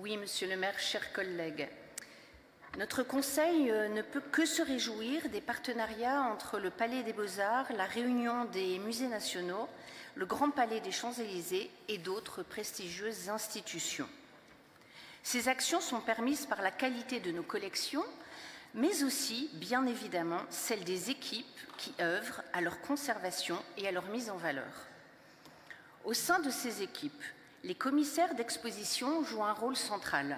Oui, Monsieur le maire, chers collègues. Notre Conseil ne peut que se réjouir des partenariats entre le Palais des Beaux-Arts, la Réunion des musées nationaux, le Grand Palais des Champs-Élysées et d'autres prestigieuses institutions. Ces actions sont permises par la qualité de nos collections, mais aussi, bien évidemment, celle des équipes qui œuvrent à leur conservation et à leur mise en valeur. Au sein de ces équipes, les commissaires d'exposition jouent un rôle central.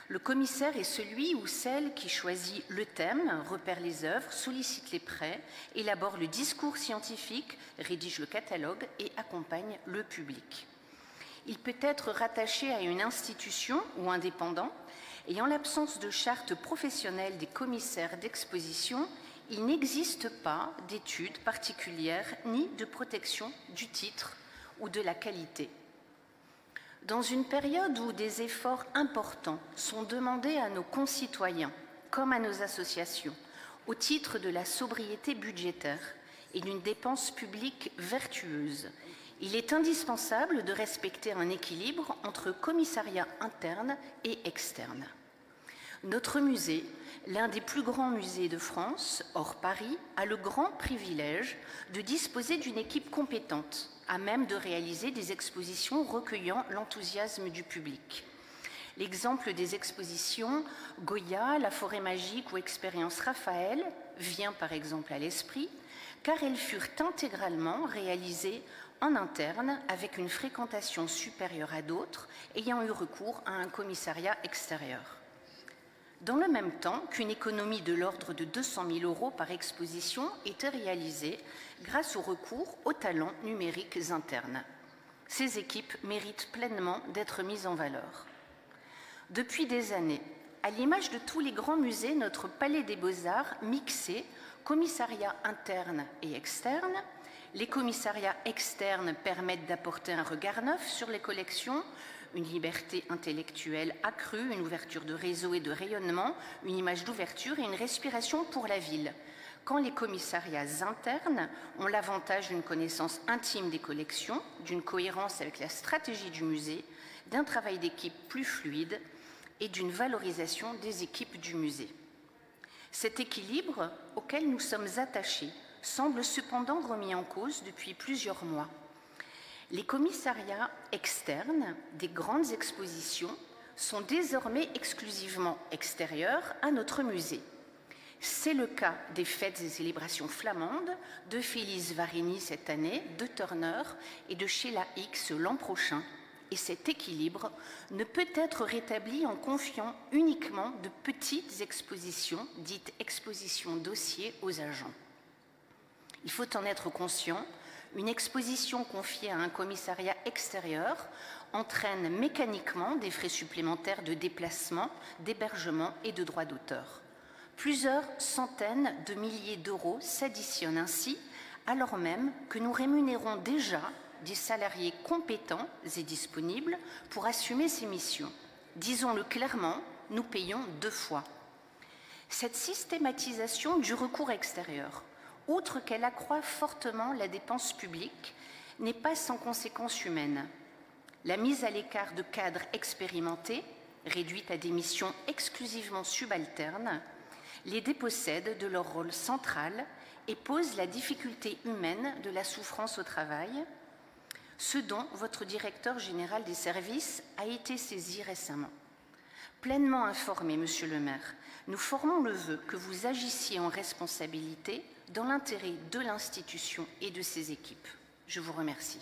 Le commissaire est celui ou celle qui choisit le thème, repère les œuvres, sollicite les prêts, élabore le discours scientifique, rédige le catalogue et accompagne le public. Il peut être rattaché à une institution ou indépendant, et en l'absence de charte professionnelle des commissaires d'exposition, il n'existe pas d'études particulières ni de protection du titre ou de la qualité. Dans une période où des efforts importants sont demandés à nos concitoyens, comme à nos associations, au titre de la sobriété budgétaire et d'une dépense publique vertueuse, il est indispensable de respecter un équilibre entre commissariat interne et externe. Notre musée, l'un des plus grands musées de France, hors Paris, a le grand privilège de disposer d'une équipe compétente, à même de réaliser des expositions recueillant l'enthousiasme du public. L'exemple des expositions Goya, La Forêt Magique ou Expérience Raphaël vient par exemple à l'esprit, car elles furent intégralement réalisées en interne avec une fréquentation supérieure à d'autres ayant eu recours à un commissariat extérieur. Dans le même temps qu'une économie de l'ordre de 200 000 € par exposition était réalisée grâce au recours aux talents numériques internes. Ces équipes méritent pleinement d'être mises en valeur. Depuis des années, à l'image de tous les grands musées, notre Palais des Beaux-Arts mixé, commissariat interne et externe. Les commissariats externes permettent d'apporter un regard neuf sur les collections, une liberté intellectuelle accrue, une ouverture de réseau et de rayonnement, une image d'ouverture et une respiration pour la ville. Quand les commissariats internes ont l'avantage d'une connaissance intime des collections, d'une cohérence avec la stratégie du musée, d'un travail d'équipe plus fluide et d'une valorisation des équipes du musée. Cet équilibre auquel nous sommes attachés semble cependant remis en cause depuis plusieurs mois. Les commissariats externes des grandes expositions sont désormais exclusivement extérieurs à notre musée. C'est le cas des fêtes et célébrations flamandes, de Félix Varini cette année, de Turner et de Sheila Hicks l'an prochain. Et cet équilibre ne peut être rétabli en confiant uniquement de petites expositions, dites expositions dossiers, aux agents. Il faut en être conscient, une exposition confiée à un commissariat extérieur entraîne mécaniquement des frais supplémentaires de déplacement, d'hébergement et de droits d'auteur. Plusieurs centaines de milliers d'euros s'additionnent ainsi, alors même que nous rémunérons déjà des salariés compétents et disponibles pour assumer ces missions. Disons-le clairement, nous payons 2 fois. Cette systématisation du recours extérieur, outre qu'elle accroît fortement la dépense publique, n'est pas sans conséquences humaines. La mise à l'écart de cadres expérimentés, réduite à des missions exclusivement subalternes, les dépossède de leur rôle central et pose la difficulté humaine de la souffrance au travail, ce dont votre directeur général des services a été saisi récemment. Pleinement informé, Monsieur le maire, nous formons le vœu que vous agissiez en responsabilité dans l'intérêt de l'institution et de ses équipes. Je vous remercie.